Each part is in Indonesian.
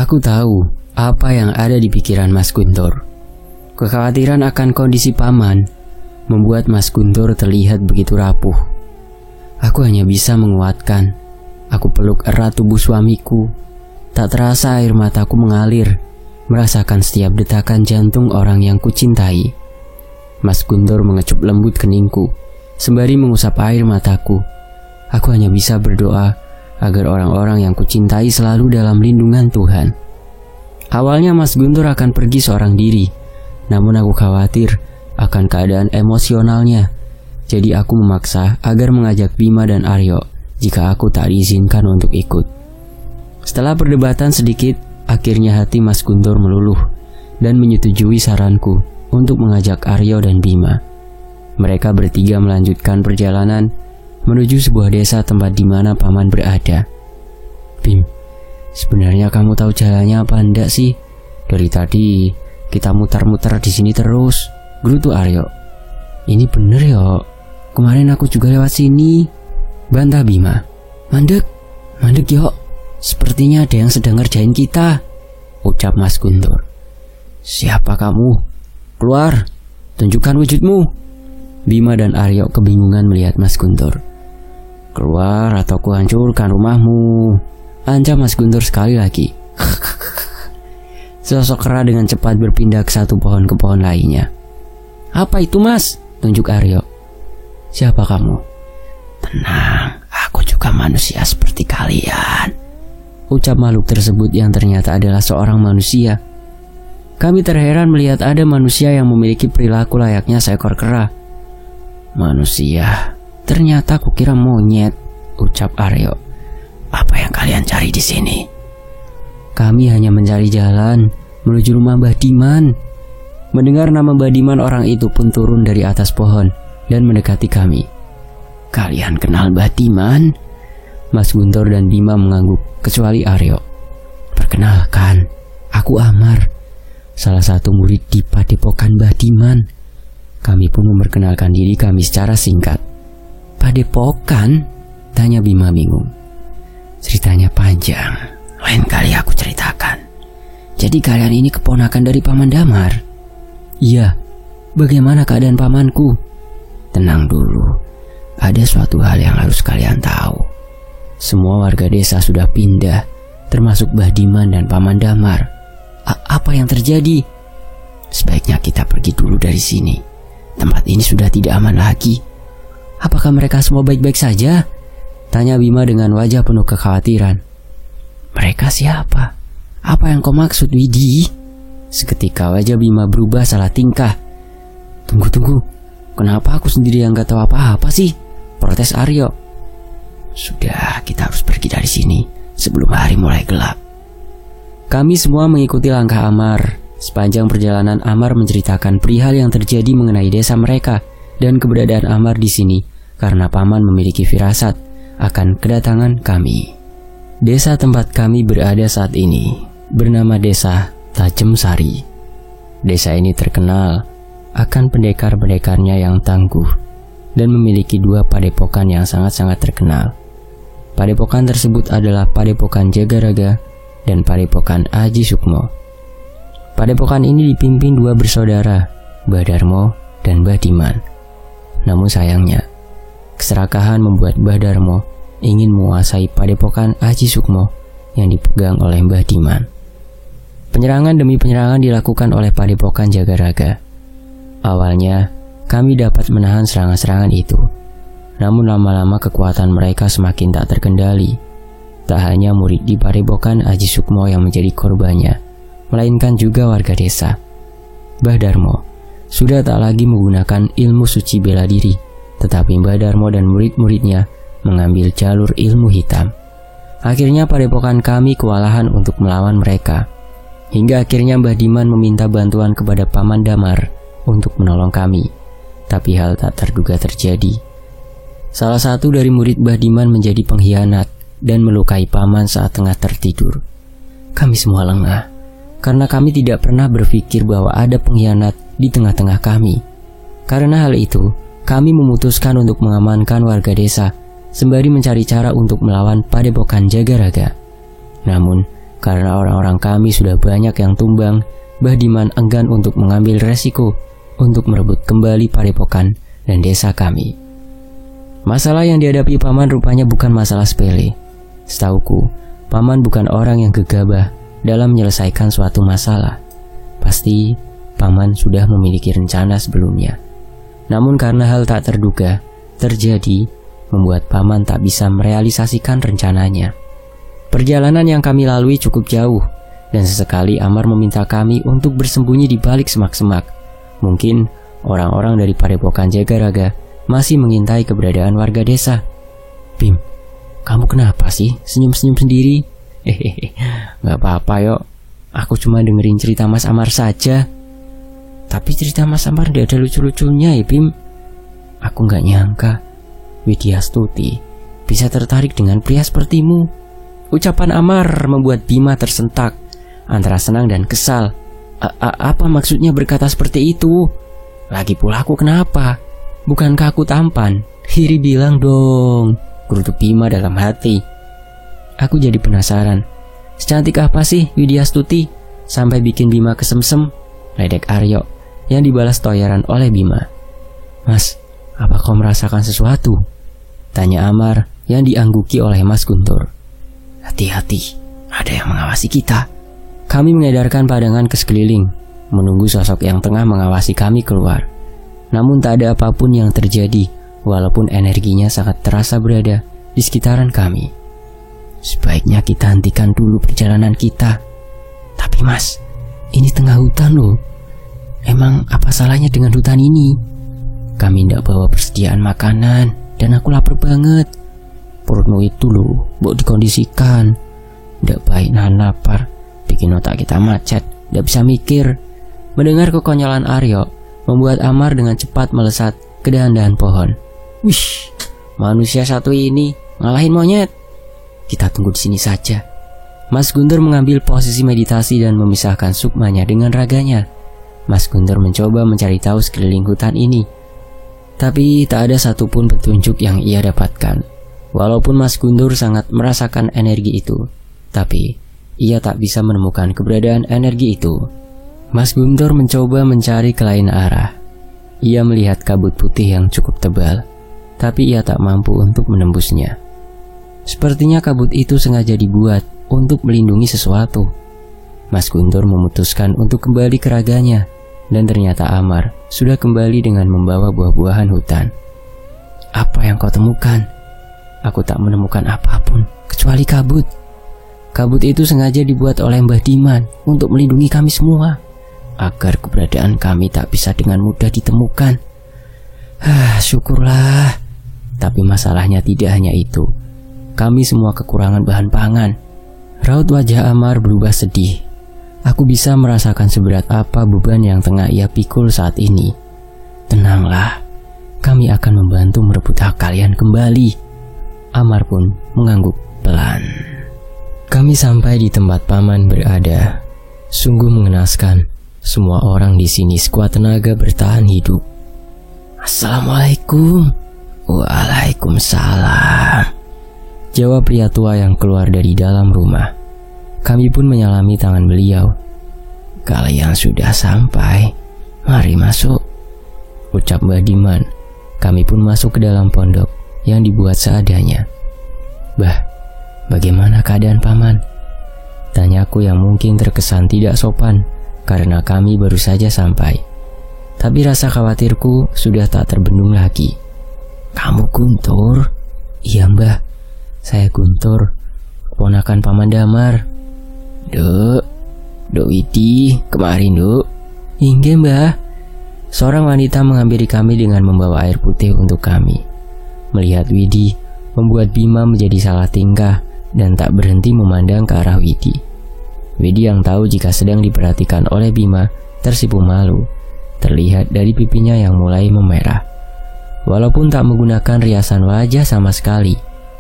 Aku tahu apa yang ada di pikiran Mas Guntur. Kekhawatiran akan kondisi paman membuat Mas Guntur terlihat begitu rapuh. Aku hanya bisa menguatkan. Aku peluk erat tubuh suamiku. Tak terasa air mataku mengalir, merasakan setiap detakan jantung orang yang kucintai. Mas Guntur mengecup lembut keningku, sembari mengusap air mataku. Aku hanya bisa berdoa agar orang-orang yang kucintai selalu dalam lindungan Tuhan. Awalnya Mas Guntur akan pergi seorang diri, namun aku khawatir akan keadaan emosionalnya. Jadi aku memaksa agar mengajak Bima dan Aryo jika aku tak diizinkan untuk ikut. Setelah perdebatan sedikit, akhirnya hati Mas Guntur meluluh dan menyetujui saranku untuk mengajak Aryo dan Bima. Mereka bertiga melanjutkan perjalanan menuju sebuah desa tempat di mana paman berada. Bim, sebenarnya kamu tahu jalannya apa enggak sih? Dari tadi kita muter-muter di sini terus, gerutu Aryo. Ini bener yo, kemarin aku juga lewat sini, bantah Bima. Mandek yo, sepertinya ada yang sedang ngerjain kita, ucap Mas Guntur. Siapa kamu? Keluar, tunjukkan wujudmu. Bima dan Aryo kebingungan melihat Mas Guntur. Keluar atau kuhancurkan rumahmu, ancam Mas Guntur sekali lagi. Sosok kera dengan cepat berpindah ke satu pohon ke pohon lainnya. Apa itu Mas? Tunjuk Aryo. Siapa kamu? Tenang, aku juga manusia seperti kalian, ucap makhluk tersebut yang ternyata adalah seorang manusia. Kami terheran melihat ada manusia yang memiliki perilaku layaknya seekor kera. Manusia? Ternyata kukira monyet, ucap Aryo. Apa yang kalian cari di sini? Kami hanya mencari jalan menuju rumah Mbah Diman. Mendengar nama Mbah Diman, orang itu pun turun dari atas pohon dan mendekati kami. Kalian kenal Mbah Diman? Mas Guntur dan Bima mengangguk, kecuali Aryo. Perkenalkan, aku Amar, salah satu murid di Padepokan Mbah Diman. Kami pun memperkenalkan diri kami secara singkat. Padepokan? Tanya Bima bingung. Ceritanya panjang, lain kali aku ceritakan. Jadi kalian ini keponakan dari Paman Damar? Iya. Bagaimana keadaan pamanku? Tenang dulu, ada suatu hal yang harus kalian tahu. Semua warga desa sudah pindah, termasuk Mbah Diman dan Paman Damar. Apa yang terjadi? Sebaiknya kita pergi dulu dari sini. Tempat ini sudah tidak aman lagi. Apakah mereka semua baik-baik saja? Tanya Bima dengan wajah penuh kekhawatiran. Mereka siapa? Apa yang kau maksud, Widi? Seketika wajah Bima berubah salah tingkah. Tunggu. Kenapa aku sendiri yang gak tahu apa-apa sih? Protes Aryo. Sudah, kita harus pergi dari sini sebelum hari mulai gelap. Kami semua mengikuti langkah Amar. Sepanjang perjalanan Amar menceritakan perihal yang terjadi mengenai desa mereka dan keberadaan Amar di sini karena paman memiliki firasat akan kedatangan kami. Desa tempat kami berada saat ini bernama Desa Tajem Sari. Desa ini terkenal akan pendekar-pendekarnya yang tangguh dan memiliki dua padepokan yang sangat-sangat terkenal. Padepokan tersebut adalah Padepokan Jagaraga dan Padepokan Aji Sukmo. Padepokan ini dipimpin dua bersaudara, Mbah Darmo dan Mbah Diman. Namun sayangnya, keserakahan membuat Mbah Darmo ingin menguasai Padepokan Aji Sukmo yang dipegang oleh Mbah Diman. Penyerangan demi penyerangan dilakukan oleh Padepokan Jagaraga. Awalnya, kami dapat menahan serangan-serangan itu. Namun lama-lama kekuatan mereka semakin tak terkendali. Tak hanya murid di Padepokan Aji Sukmo yang menjadi korbannya, melainkan juga warga desa. Mbah Darmo sudah tak lagi menggunakan ilmu suci bela diri, tetapi Mbah Darmo dan murid-muridnya mengambil jalur ilmu hitam. Akhirnya Padepokan kami kewalahan untuk melawan mereka. Hingga akhirnya Mbah Diman meminta bantuan kepada Paman Damar untuk menolong kami. Tapi hal tak terduga terjadi. Salah satu dari murid Mbah Diman menjadi pengkhianat dan melukai paman saat tengah tertidur. Kami semua lengah, karena kami tidak pernah berpikir bahwa ada pengkhianat di tengah-tengah kami. Karena hal itu, kami memutuskan untuk mengamankan warga desa, sembari mencari cara untuk melawan Padepokan Jagaraga. Namun, Karena orang-orang kami sudah banyak yang tumbang, Mbah Diman enggan untuk mengambil resiko untuk merebut kembali padepokan dan desa kami. Masalah yang dihadapi paman rupanya bukan masalah sepele. Setauku, paman bukan orang yang gegabah dalam menyelesaikan suatu masalah. Pasti paman sudah memiliki rencana sebelumnya. Namun karena hal tak terduga terjadi, membuat paman tak bisa merealisasikan rencananya. Perjalanan yang kami lalui cukup jauh, dan sesekali Amar meminta kami untuk bersembunyi di balik semak-semak. Mungkin orang-orang dari padepokan Jagaraga masih mengintai keberadaan warga desa. Bim, kamu kenapa sih senyum-senyum sendiri? Hehehe, gak apa-apa yok. Aku cuma dengerin cerita Mas Amar saja. Tapi cerita Mas Amar gak ada lucu-lucunya ya Bim. Aku gak nyangka Widyastuti bisa tertarik dengan pria sepertimu. Ucapan Amar membuat Bima tersentak antara senang dan kesal. Apa maksudnya berkata seperti itu? Lagi pula aku kenapa? Bukankah aku tampan? Hiri bilang dong, gerutu Bima dalam hati. Aku jadi penasaran, secantik apa sih Widyastuti sampai bikin Bima kesemsem? Ledek Aryo yang dibalas toyaran oleh Bima. Mas, apa kau merasakan sesuatu? Tanya Amar yang diangguki oleh Mas Guntur. Hati-hati, ada yang mengawasi kita. Kami mengedarkan pandangan ke sekeliling, menunggu sosok yang tengah mengawasi kami keluar. Namun tak ada apapun yang terjadi, walaupun energinya sangat terasa berada di sekitaran kami. Sebaiknya kita hentikan dulu perjalanan kita. Tapi mas, ini tengah hutan loh. Emang apa salahnya dengan hutan ini? Kami tidak bawa persediaan makanan, dan aku lapar banget. Perutmu itu loh, mau dikondisikan. Tidak baik nahan lapar, bikin otak kita macet, tidak bisa mikir. Mendengar kekonyolan Aryo membuat Amar dengan cepat melesat ke dahan-dahan pohon. Wish, manusia satu ini ngalahin monyet. Kita tunggu di sini saja. Mas Guntur mengambil posisi meditasi dan memisahkan sukmanya dengan raganya. Mas Guntur mencoba mencari tahu sekeliling hutan ini, tapi tak ada satupun petunjuk yang ia dapatkan. Walaupun Mas Guntur sangat merasakan energi itu, tapi ia tak bisa menemukan keberadaan energi itu. Mas Guntur mencoba mencari ke lain arah. Ia melihat kabut putih yang cukup tebal, tapi ia tak mampu untuk menembusnya. Sepertinya kabut itu sengaja dibuat untuk melindungi sesuatu. Mas Guntur memutuskan untuk kembali ke raganya, dan ternyata Amar sudah kembali dengan membawa buah-buahan hutan. Apa yang kau temukan? Aku tak menemukan apapun kecuali kabut. Kabut itu sengaja dibuat oleh Mbah Diman untuk melindungi kami semua, agar keberadaan kami tak bisa dengan mudah ditemukan. Syukurlah. Tapi masalahnya tidak hanya itu. Kami semua kekurangan bahan pangan. Raut wajah Amar berubah sedih. Aku bisa merasakan seberat apa beban yang tengah ia pikul saat ini. Tenanglah, kami akan membantu merebut hak kalian kembali. Amar pun mengangguk pelan. Kami sampai di tempat paman berada. Sungguh mengenaskan. Semua orang di sini sekuat tenaga bertahan hidup. Assalamualaikum. Waalaikumsalam, jawab pria tua yang keluar dari dalam rumah. Kami pun menyalami tangan beliau. Kalian sudah sampai, mari masuk, ucap Mbah Diman. Kami pun masuk ke dalam pondok yang dibuat seadanya. Bah, bagaimana keadaan paman? Tanyaku yang mungkin terkesan tidak sopan karena kami baru saja sampai. Tapi rasa khawatirku sudah tak terbendung lagi. Kamu Guntur? Iya mbah, saya Guntur, keponakan paman Damar. Duk Widi, kemarin duk. Inggih mbah. Seorang wanita menghampiri kami dengan membawa air putih untuk kami. Melihat Widi membuat Bima menjadi salah tingkah dan tak berhenti memandang ke arah Widi. Widi yang tahu jika sedang diperhatikan oleh Bima tersipu malu. Terlihat dari pipinya yang mulai memerah. Walaupun tak menggunakan riasan wajah sama sekali,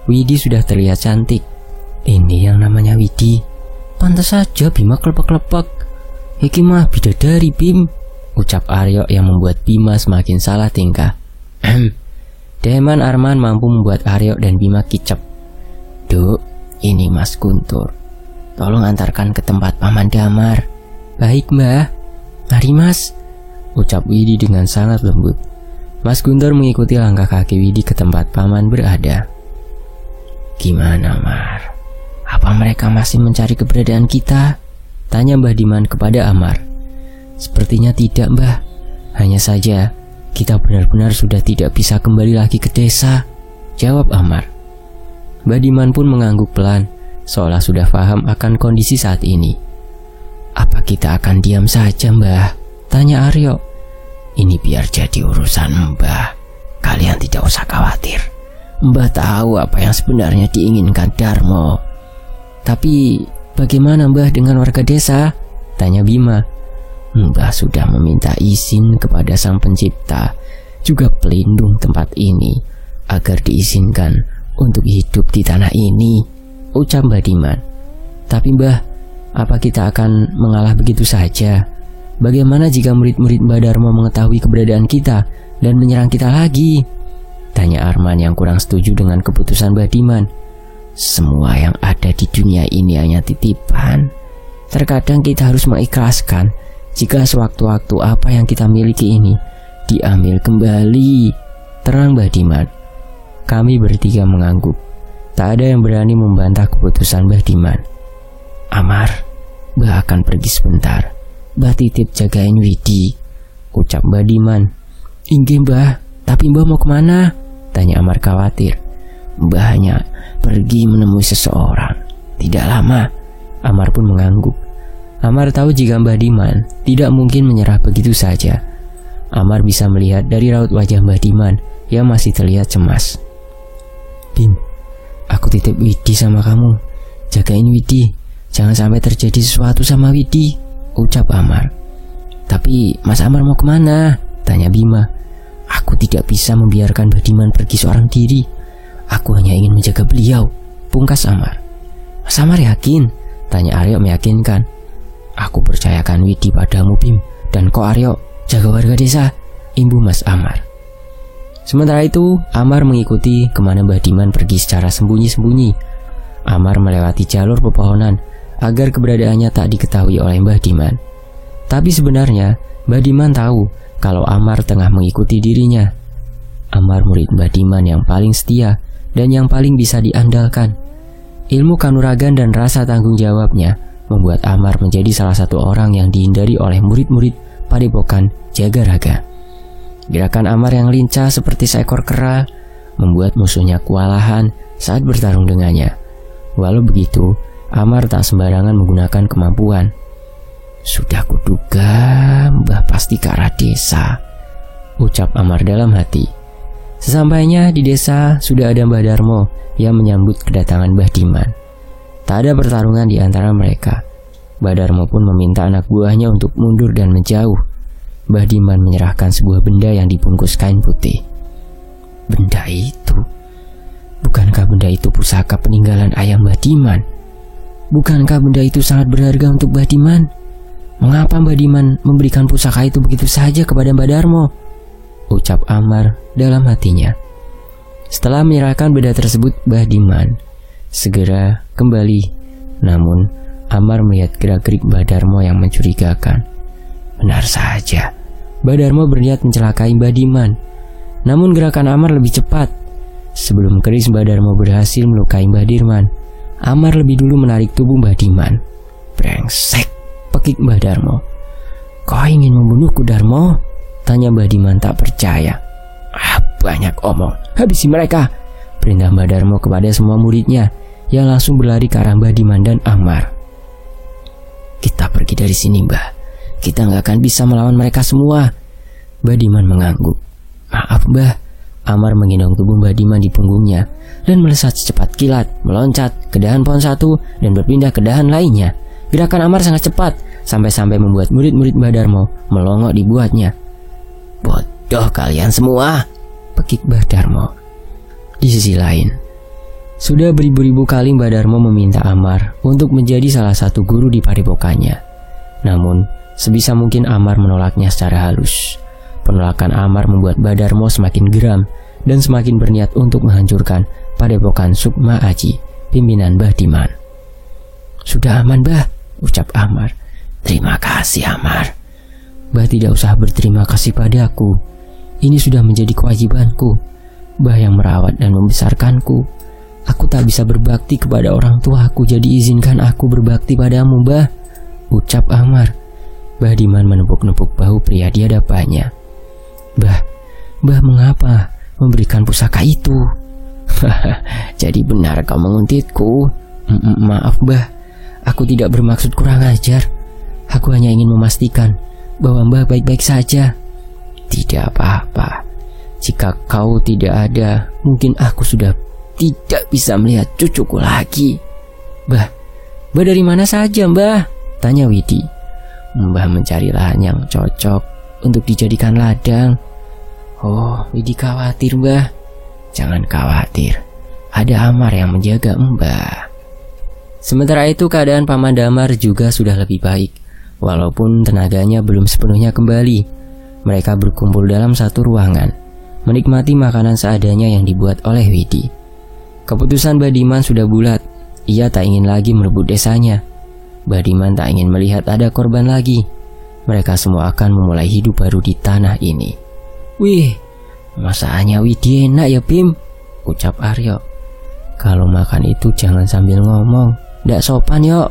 Widi sudah terlihat cantik. Ini yang namanya Widi. Pantas saja Bima kelepek-kelepek. Iki mah bidadari Bim, ucap Aryo yang membuat Bima semakin salah tingkah. Deman Arman mampu membuat Aryo dan Bima kicep. Duk, ini Mas Guntur. tolong antarkan ke tempat Paman Damar. Baik Mbah, mari Mas, ucap Widi dengan sangat lembut. Mas Guntur mengikuti langkah kaki Widi ke tempat Paman berada. Gimana Mar? Apa mereka masih mencari keberadaan kita? Tanya Mbah Diman kepada Amar. Sepertinya tidak Mbah, hanya saja kita benar-benar sudah tidak bisa kembali lagi ke desa, jawab Amar. Mbah Diman pun mengangguk pelan, seolah sudah paham akan kondisi saat ini. Apa kita akan diam saja Mbah? Tanya Aryo. Ini biar jadi urusan Mbah, kalian tidak usah khawatir. Mbah tahu apa yang sebenarnya diinginkan Darmo. Tapi bagaimana Mbah dengan warga desa? Tanya Bima. Mbah sudah meminta izin kepada Sang Pencipta, juga pelindung tempat ini, agar diizinkan untuk hidup di tanah ini, ucap Mbah Diman. Tapi Mbah, apa kita akan mengalah begitu saja? Bagaimana jika murid-murid Mbah Darmo mengetahui keberadaan kita dan menyerang kita lagi? Tanya Arman yang kurang setuju dengan keputusan Mbah Diman. Semua yang ada di dunia ini hanya titipan. Terkadang kita harus mengikhlaskan jika sewaktu-waktu apa yang kita miliki ini diambil kembali, terang Mbah Diman. Kami bertiga mengangguk. Tak ada yang berani membantah keputusan Mbah Diman. Amar, Mbah akan pergi sebentar. Mbah titip jagain Widi, ucap Mbah Diman. Inggih Mbah, tapi Mbah mau kemana? Tanya Amar khawatir. Mbah hanya pergi menemui seseorang. Tidak lama. Amar pun mengangguk. Amar tahu jika Mbah Diman tidak mungkin menyerah begitu saja. Amar bisa melihat dari raut wajah Mbah Diman yang masih terlihat cemas. Bim, aku titip Widi sama kamu. Jagain Widi, jangan sampai terjadi sesuatu sama Widi, ucap Amar. Tapi Mas Amar mau kemana? Tanya Bima. Aku tidak bisa membiarkan Mbah Diman pergi seorang diri. Aku hanya ingin menjaga beliau, pungkas Amar. Mas Amar yakin? Tanya Aryo meyakinkan. Aku percayakan Widi padamu Bim, dan kau Aryo jaga warga desa, imbu Mas Amar. Sementara itu Amar mengikuti kemana Mbah Diman pergi secara sembunyi-sembunyi. Amar melewati jalur pepohonan agar keberadaannya tak diketahui oleh Mbah Diman. Tapi sebenarnya Mbah Diman tahu kalau Amar tengah mengikuti dirinya. Amar murid Mbah Diman yang paling setia dan yang paling bisa diandalkan. Ilmu kanuragan dan rasa tanggung jawabnya membuat Amar menjadi salah satu orang yang dihindari oleh murid-murid Padepokan Jagaraga. Gerakan Amar yang lincah seperti seekor kera membuat musuhnya kewalahan saat bertarung dengannya. Walau begitu, Amar tak sembarangan menggunakan kemampuan. Sudah kuduga Mbah pasti ke arah desa, ucap Amar dalam hati. Sesampainya di desa sudah ada Mbah Darmo yang menyambut kedatangan Mbah Diman. Tak ada pertarungan di antara mereka. Mbah Darmo pun meminta anak buahnya untuk mundur dan menjauh. Mbah Diman menyerahkan sebuah benda yang dibungkus kain putih. Benda itu? Bukankah benda itu pusaka peninggalan ayah Mbah Diman? Bukankah benda itu sangat berharga untuk Mbah Diman? Mengapa Mbah Diman memberikan pusaka itu begitu saja kepada Mbah Darmo? Ucap Amar dalam hatinya. Setelah menyerahkan benda tersebut, Mbah Diman segera kembali. Namun Amar melihat gerak-gerik Mbah Darmo yang mencurigakan. Benar saja, Mbah Darmo berniat mencelakai Mbah Diman. Namun gerakan Amar lebih cepat. Sebelum keris Mbah Darmo berhasil melukai Mbah Dirman, Amar lebih dulu menarik tubuh Mbah Diman. Brengsek, pekik Mbah Darmo. Kau ingin membunuhku Darmo? Tanya Mbah Diman tak percaya. Banyak omong, habisi mereka, perintah Mbah Darmo kepada semua muridnya yang langsung berlari ke arah Mbah Diman dan Amar. Kita pergi dari sini Mbah, kita nggak akan bisa melawan mereka semua. Mbah Diman mengangguk. Maaf Mbah. Amar menggendong tubuh Mbah Diman di punggungnya dan melesat secepat kilat, meloncat ke dahan pohon satu dan berpindah ke dahan lainnya. Gerakan Amar sangat cepat sampai-sampai membuat murid-murid Mbah Darmo melongok dibuatnya. Bodoh kalian semua, pekik Mbah Darmo. Di sisi lain, sudah beribu-ribu kali Mbah Darmo meminta Amar untuk menjadi salah satu guru di padepokannya. Namun, sebisa mungkin Amar menolaknya secara halus. Penolakan Amar membuat Mbah Darmo semakin geram dan semakin berniat untuk menghancurkan padepokan Sukma Aji, pimpinan Mbah Diman. Sudah aman, Mbah, ucap Amar. Terima kasih, Amar. Mbah tidak usah berterima kasih padaku. Ini sudah menjadi kewajibanku. Mbah yang merawat dan membesarkanku. Aku tak bisa berbakti kepada orang tuaku, jadi izinkan aku berbakti padamu, Mbah, ucap Amar. Mbah Diman menepuk-nepuk bahu pria di hadapannya. Mbah mengapa memberikan pusaka itu? Jadi benar kau menguntitku. Maaf, Mbah, aku tidak bermaksud kurang ajar. Aku hanya ingin memastikan bahwa Mbah baik-baik saja. Tidak apa-apa. Jika kau tidak ada, mungkin aku sudah tidak bisa melihat cucuku lagi. Mbah dari mana saja, Mbah? Tanya Widi. Mbah mencari lahan yang cocok untuk dijadikan ladang. Oh, Widi khawatir, Mbah. Jangan khawatir, ada Amar yang menjaga Mbah. Sementara itu keadaan Paman Damar juga sudah lebih baik. Walaupun tenaganya belum sepenuhnya kembali, mereka berkumpul dalam satu ruangan, menikmati makanan seadanya yang dibuat oleh Widi. Keputusan Mbah Diman sudah bulat. Ia tak ingin lagi merebut desanya. Mbah Diman tak ingin melihat ada korban lagi. Mereka semua akan memulai hidup baru di tanah ini. Wih, masakannya Widi enak ya, Bim, ucap Aryo. Kalau makan itu jangan sambil ngomong, ndak sopan yo.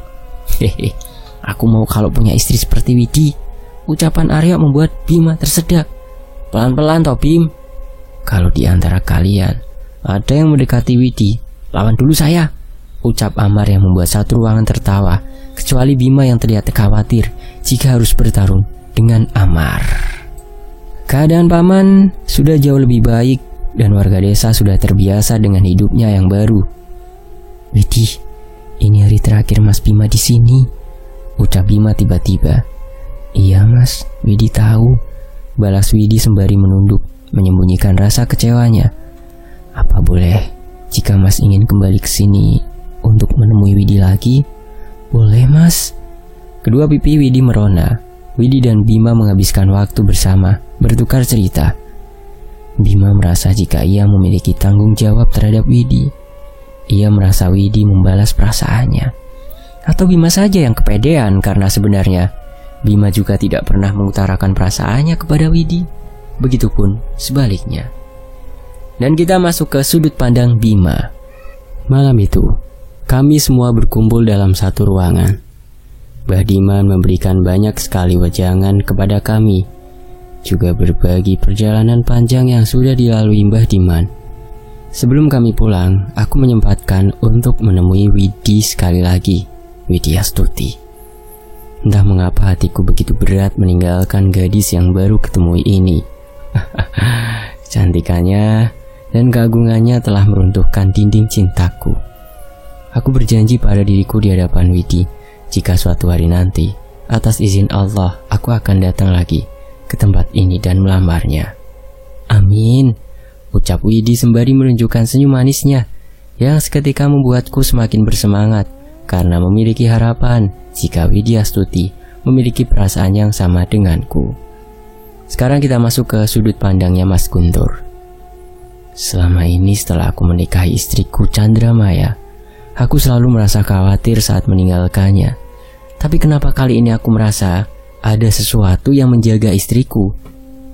Hehe, aku mau kalau punya istri seperti Widi. Ucapan Aryo membuat Bima tersedak. Pelan-pelan toh, Bim. Kalau di antara kalian ada yang mendekati Widi, lawan dulu saya, ucap Amar yang membuat satu ruangan tertawa, kecuali Bima yang terlihat khawatir jika harus bertarung dengan Amar. Keadaan Paman sudah jauh lebih baik dan warga desa sudah terbiasa dengan hidupnya yang baru. Widi, ini hari terakhir Mas Bima di sini, ucap Bima tiba-tiba. Iya, Mas, Widi tahu, balas Widi sembari menunduk, menyembunyikan rasa kecewanya. Apa boleh jika Mas ingin kembali ke sini untuk menemui Widi lagi? Boleh, Mas. Kedua pipi Widi merona. Widi dan Bima menghabiskan waktu bersama, bertukar cerita. Bima merasa jika ia memiliki tanggung jawab terhadap Widi. Ia merasa Widi membalas perasaannya. Atau Bima saja yang kepedean karena sebenarnya Bima juga tidak pernah mengutarakan perasaannya kepada Widi. Begitupun sebaliknya. Dan kita masuk ke sudut pandang Bima. Malam itu, kami semua berkumpul dalam satu ruangan. Mbah Diman memberikan banyak sekali wejangan kepada kami, juga berbagi perjalanan panjang yang sudah dilalui Mbah Diman. Sebelum kami pulang, aku menyempatkan untuk menemui Widi sekali lagi, Widi Astuti. Entah mengapa hatiku begitu berat meninggalkan gadis yang baru ketemu ini. Cantikannya dan keagungannya telah meruntuhkan dinding cintaku. Aku berjanji pada diriku di hadapan Widi, jika suatu hari nanti, atas izin Allah, aku akan datang lagi ke tempat ini dan melamarnya. Amin, ucap Widi sembari menunjukkan senyum manisnya, yang seketika membuatku semakin bersemangat, karena memiliki harapan jika Widi Astuti memiliki perasaan yang sama denganku. Sekarang kita masuk ke sudut pandangnya Mas Guntur. Selama ini setelah aku menikahi istriku Chandra Maya, aku selalu merasa khawatir saat meninggalkannya. Tapi kenapa kali ini aku merasa ada sesuatu yang menjaga istriku,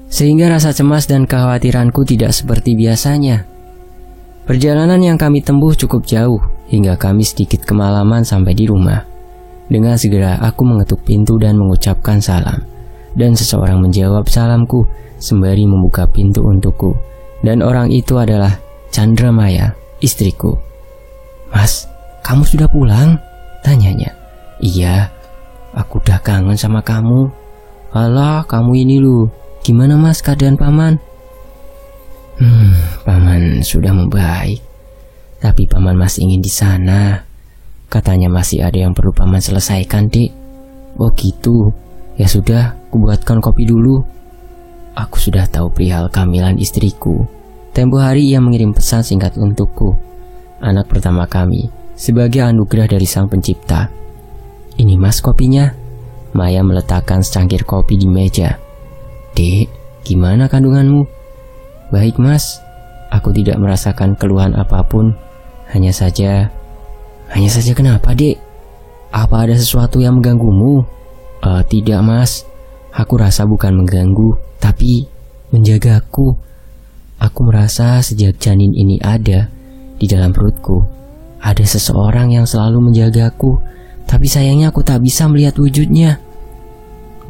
sehingga rasa cemas dan kekhawatiranku tidak seperti biasanya. Perjalanan yang kami tempuh cukup jauh, hingga kami sedikit kemalaman sampai di rumah. Dengan segera aku mengetuk pintu dan mengucapkan salam, dan seseorang menjawab salamku sembari membuka pintu untukku. Dan orang itu adalah Chandra Maya, istriku. Mas, kamu sudah pulang? Tanyanya. Iya, aku udah kangen sama kamu. Alah, kamu ini lu. Gimana Mas keadaan Paman? Paman sudah membaik. Tapi Paman masih ingin di sana. Katanya masih ada yang perlu Paman selesaikan, Dik. Oh gitu. Ya sudah, kubuatkan kopi dulu. Aku sudah tahu perihal kehamilan istriku. Tempo hari ia mengirim pesan singkat untukku. Anak pertama kami, sebagai anugerah dari Sang Pencipta. Ini Mas kopinya. Maya meletakkan secangkir kopi di meja. Dek, gimana kandunganmu? Baik Mas, aku tidak merasakan keluhan apapun. Hanya saja kenapa Dek? Apa ada sesuatu yang mengganggumu? Tidak mas, aku rasa bukan mengganggu, tapi menjagaku. Aku merasa sejak janin ini ada di dalam perutku, ada seseorang yang selalu menjagaku, tapi sayangnya aku tak bisa melihat wujudnya.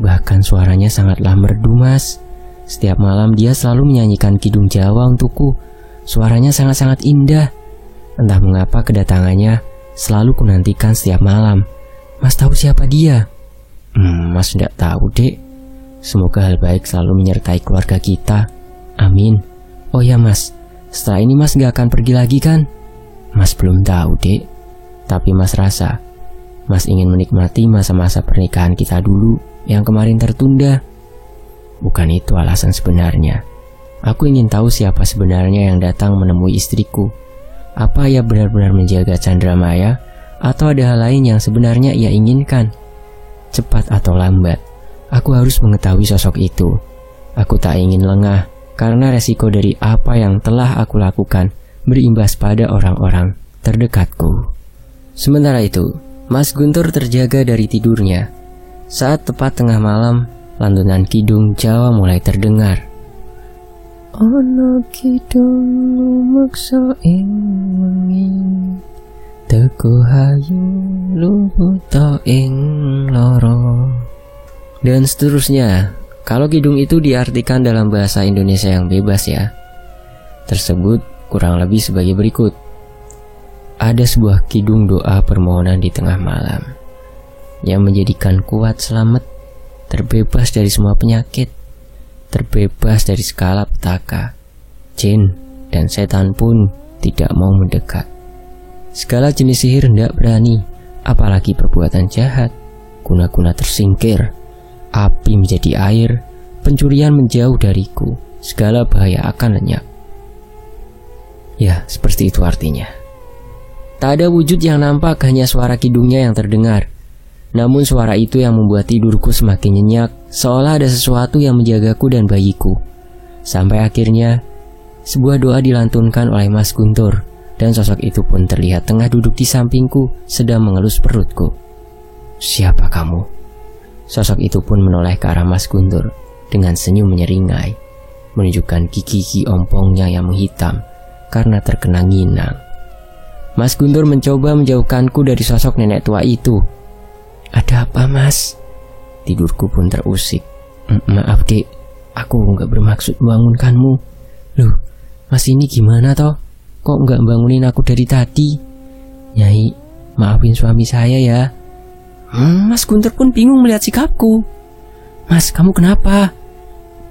Bahkan suaranya sangatlah merdu mas. Setiap malam dia selalu menyanyikan kidung Jawa untukku. Suaranya sangat-sangat indah. Entah mengapa kedatangannya selalu kunantikan setiap malam. Mas tahu siapa dia? Mas tidak tahu dek. Semoga hal baik selalu menyertai keluarga kita. Amin. Oh ya mas, setelah ini mas gak akan pergi lagi kan? Mas belum tahu dek. Tapi mas rasa mas ingin menikmati masa-masa pernikahan kita dulu yang kemarin tertunda. Bukan itu alasan sebenarnya. Aku ingin tahu siapa sebenarnya yang datang menemui istriku. Apa ia benar-benar menjaga Chandramaya, atau ada hal lain yang sebenarnya ia inginkan? Cepat atau lambat, aku harus mengetahui sosok itu. Aku tak ingin lengah, karena resiko dari apa yang telah aku lakukan berimbas pada orang-orang terdekatku. Sementara itu, Mas Guntur terjaga dari tidurnya. Saat tepat tengah malam, lantunan kidung Jawa mulai terdengar. Ono kidung lumaksa ing wengi, teko hayu luhuta ing loro. Dan seterusnya. Kalau kidung itu diartikan dalam bahasa Indonesia yang bebas ya, tersebut kurang lebih sebagai berikut. Ada sebuah kidung doa permohonan di tengah malam yang menjadikan kuat selamat, terbebas dari semua penyakit, terbebas dari segala petaka, jin dan setan pun tidak mau mendekat. Segala jenis sihir hendak berani, apalagi perbuatan jahat, guna-guna tersingkir. Api menjadi air, pencurian menjauh dariku, segala bahaya akan lenyap. Ya, seperti itu artinya. Tak ada wujud yang nampak, hanya suara kidungnya yang terdengar. Namun suara itu yang membuat tidurku semakin nyenyak, seolah ada sesuatu yang menjagaku dan bayiku. Sampai akhirnya, sebuah doa dilantunkan oleh Mas Guntur, dan sosok itu pun terlihat tengah duduk di sampingku, sedang mengelus perutku. Siapa kamu? Sosok itu pun menoleh ke arah Mas Guntur dengan senyum menyeringai, menunjukkan gigi ompongnya yang menghitam karena terkena nginang. Mas Guntur mencoba menjauhkanku dari sosok nenek tua itu. Ada apa mas? Tidurku pun terusik. Maaf dek, aku gak bermaksud membangunkanmu. Loh, mas ini gimana toh? Kok gak bangunin aku dari tadi? Nyai, maafin suami saya ya. Mas Guntur pun bingung melihat sikapku. Mas, kamu kenapa?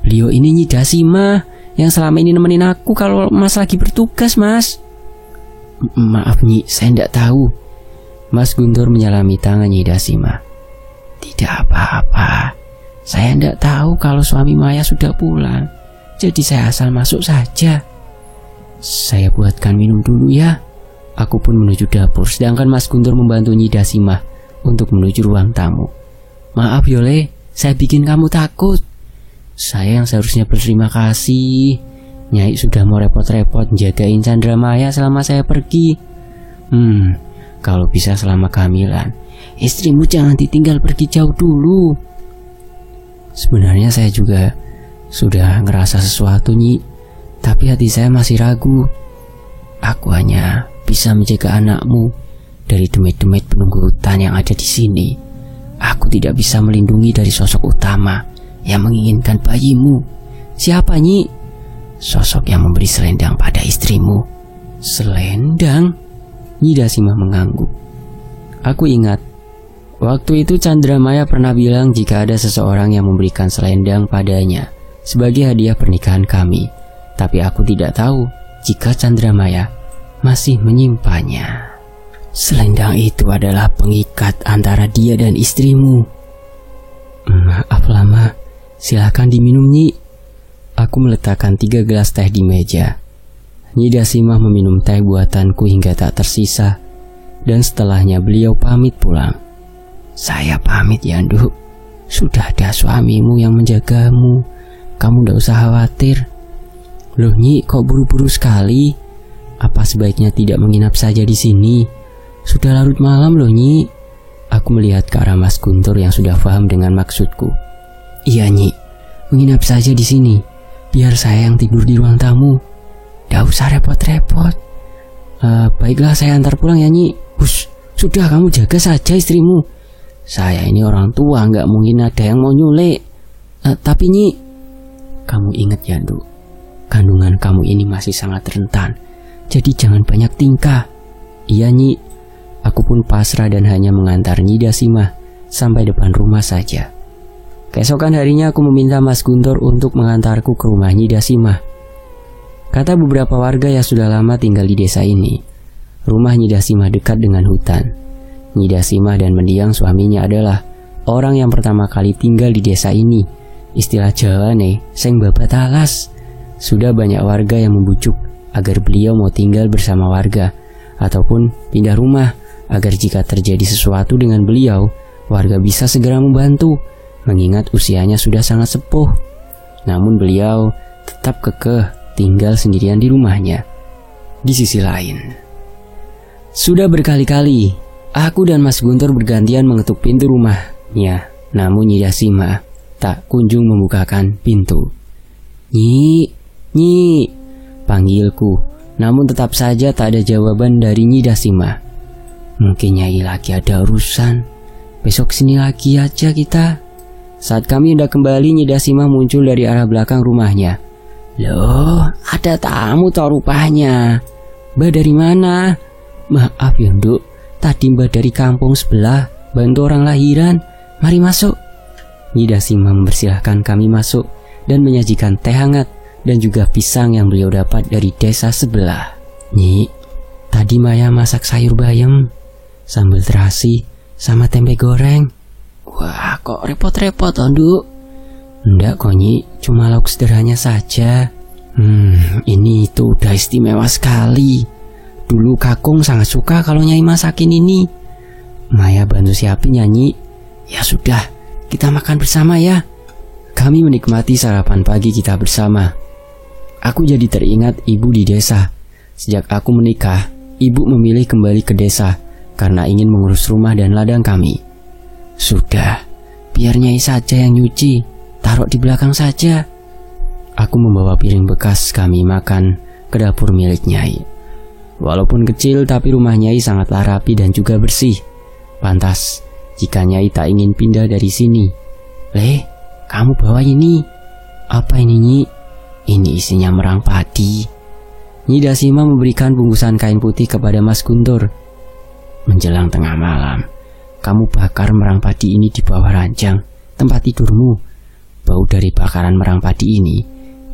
Beliau ini Nyi Dasima yang selama ini nemenin aku kalau mas lagi bertugas, mas. Maaf Nyi, saya tidak tahu. Mas Guntur menyalami tangan Nyi Dasima. Tidak apa-apa. Saya tidak tahu kalau suami Maya sudah pulang. Jadi saya asal masuk saja. Saya buatkan minum dulu ya. Aku pun menuju dapur, sedangkan Mas Guntur membantu Nyi Dasima untuk menuju ruang tamu. Maaf Yole, saya bikin kamu takut. Saya yang seharusnya berterima kasih. Nyai sudah mau repot-repot jagain Chandramaya selama saya pergi. Kalau bisa selama kehamilan, istrimu jangan ditinggal pergi jauh dulu. Sebenarnya saya juga sudah ngerasa sesuatu Nyi, tapi hati saya masih ragu. Aku hanya bisa menjaga anakmu dari demit-demit penunggu hutan yang ada di sini. Aku tidak bisa melindungi dari sosok utama yang menginginkan bayimu. Siapa Nyi? Sosok yang memberi selendang pada istrimu. Selendang? Nyi Dasima mengangguk. Aku ingat, waktu itu Chandramaya pernah bilang jika ada seseorang yang memberikan selendang padanya sebagai hadiah pernikahan kami. Tapi aku tidak tahu jika Chandramaya masih menyimpannya. Selendang itu adalah pengikat antara dia dan istrimu. Maaf lama, silakan diminum Nyi. Aku meletakkan 3 gelas teh di meja. Nyi Dasima meminum teh buatanku hingga tak tersisa, dan setelahnya beliau pamit pulang. Saya pamit ya Nduk. Sudah ada suamimu yang menjagamu. Kamu ndak usah khawatir. Loh Nyi, kok buru-buru sekali? Apa sebaiknya tidak menginap saja di sini? Sudah larut malam loh Nyi. Aku melihat ke arah Mas Guntur yang sudah paham dengan maksudku. Iya Nyi, menginap saja di sini. Biar saya yang tidur di ruang tamu. Gak usah repot-repot. Baiklah saya antar pulang ya Nyi. Hush, sudah kamu jaga saja istrimu. Saya ini orang tua, gak mungkin ada yang mau nyulik. Tapi Nyi, kamu ingat ya Nduk, kandungan kamu ini masih sangat rentan. Jadi jangan banyak tingkah. Iya Nyi. Aku pun pasrah dan hanya mengantar Nyi Dasimah sampai depan rumah saja. Keesokan harinya aku meminta Mas Guntur untuk mengantarku ke rumah Nyi Dasimah. Kata beberapa warga yang sudah lama tinggal di desa ini, rumah Nyi Dasimah dekat dengan hutan. Nyi Dasimah dan mendiang suaminya adalah orang yang pertama kali tinggal di desa ini. Istilah Jawa nih, seng babat alas. Sudah banyak warga yang membujuk agar beliau mau tinggal bersama warga ataupun pindah rumah, agar jika terjadi sesuatu dengan beliau, warga bisa segera membantu, mengingat usianya sudah sangat sepuh. Namun beliau tetap kekeh tinggal sendirian di rumahnya. Di sisi lain, sudah berkali-kali aku dan Mas Guntur bergantian mengetuk pintu rumahnya, namun Nyi Dasimah tak kunjung membukakan pintu. Nyi, Nyi, panggilku, namun tetap saja tak ada jawaban dari Nyi Dasimah. Mungkin Nyai lagi ada urusan. Besok sini lagi aja kita. Saat kami hendak kembali, Nyi Dasimah muncul dari arah belakang rumahnya. Loh, ada tamu toh rupanya. Mbak dari mana? Maaf ya Nduk, tadi Mbak dari kampung sebelah, bantu orang lahiran. Mari masuk. Nyi Dasimah mempersilahkan kami masuk dan menyajikan teh hangat dan juga pisang yang beliau dapat dari desa sebelah. Nyi, tadi Maya masak sayur bayam, sambal terasi, sama tempe goreng. Wah, kok repot-repot toh Nduk? Enggak kok Nyi, cuma lauk sederhana saja. Ini itu udah istimewa sekali. Dulu Kakung sangat suka kalau Nyai masakin ini. Maya bantu siapin ya Nyi. Ya sudah, kita makan bersama ya. Kami menikmati sarapan pagi kita bersama. Aku jadi teringat ibu di desa. Sejak aku menikah, ibu memilih kembali ke desa karena ingin mengurus rumah dan ladang kami. Sudah, biar Nyai saja yang nyuci, taruh di belakang saja. Aku membawa piring bekas kami makan ke dapur milik Nyai. Walaupun kecil, tapi rumah Nyai sangatlah rapi dan juga bersih. Pantas jika Nyai tak ingin pindah dari sini. Kamu bawa ini. Apa ini Nyi? Ini isinya merang padi. Nyi Dasimah memberikan bungkusan kain putih kepada Mas Guntur. Menjelang tengah malam, kamu bakar merang padi ini di bawah ranjang tempat tidurmu. Bau dari bakaran merang padi ini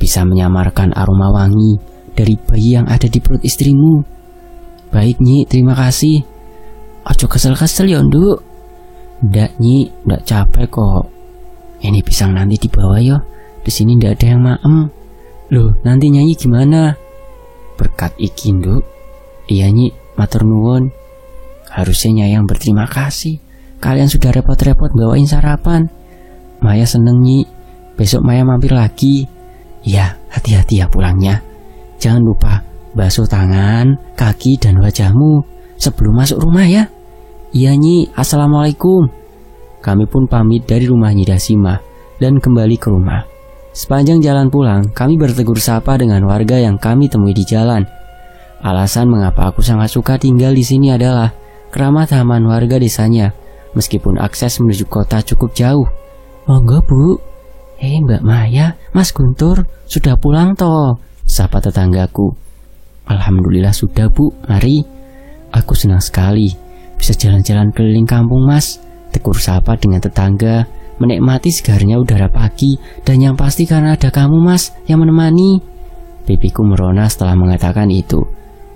bisa menyamarkan aroma wangi dari bayi yang ada di perut istrimu. Baik Nyi, terima kasih. Ojo kesel-kesel ya Nduk. Ndak Nyi, ndak capek kok. Ini pisang nanti dibawa yo. Di sini ndak ada yang maem. Loh, nanti Nyai gimana? Berkat iki Nduk. Iya Nyi, matur nuwun. Harusnya Nyai yang berterima kasih. Kalian sudah repot-repot bawain sarapan. Maya seneng Nyi. Besok Maya mampir lagi. Iya, hati-hati ya pulangnya. Jangan lupa basuh tangan, kaki, dan wajahmu sebelum masuk rumah ya. Iya Nyi, assalamualaikum. Kami pun pamit dari rumah Nyi Dasimah dan kembali ke rumah. Sepanjang jalan pulang, kami bertegur sapa dengan warga yang kami temui di jalan. Alasan mengapa aku sangat suka tinggal di sini adalah keramah tamahan warga desanya, meskipun akses menuju kota cukup jauh. Monggo Bu. Mbak Maya, Mas Guntur sudah pulang toh? Sapa tetanggaku. Alhamdulillah sudah Bu, mari. Aku senang sekali bisa jalan-jalan keliling kampung Mas. Tegur sapa dengan tetangga, menikmati segarnya udara pagi, dan yang pasti karena ada kamu Mas yang menemani. Pipiku merona setelah mengatakan itu.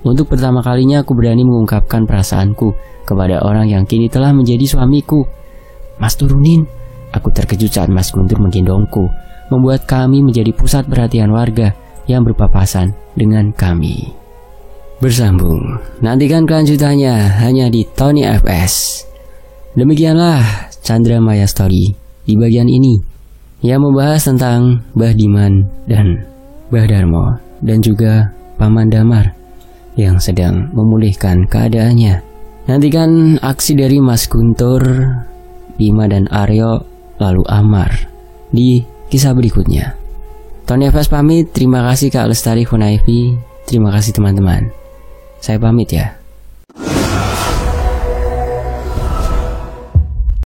Untuk pertama kalinya aku berani mengungkapkan perasaanku kepada orang yang kini telah menjadi suamiku. Mas turunin. Aku terkejut saat Mas Guntur menggendongku, membuat kami menjadi pusat perhatian warga yang berpapasan dengan kami. Bersambung, nantikan kelanjutannya hanya di Tony FS. Demikianlah Chandra Maya Story di bagian ini yang membahas tentang Mbah Diman dan Mbah Darmo dan juga Paman Damar yang sedang memulihkan keadaannya Nantikan aksi dari Mas Guntur, Bima dan Aryo lalu Amar di kisah berikutnya. Tony FS pamit, terima kasih Kak Lestari Funaifi, terima kasih teman-teman. Saya pamit ya.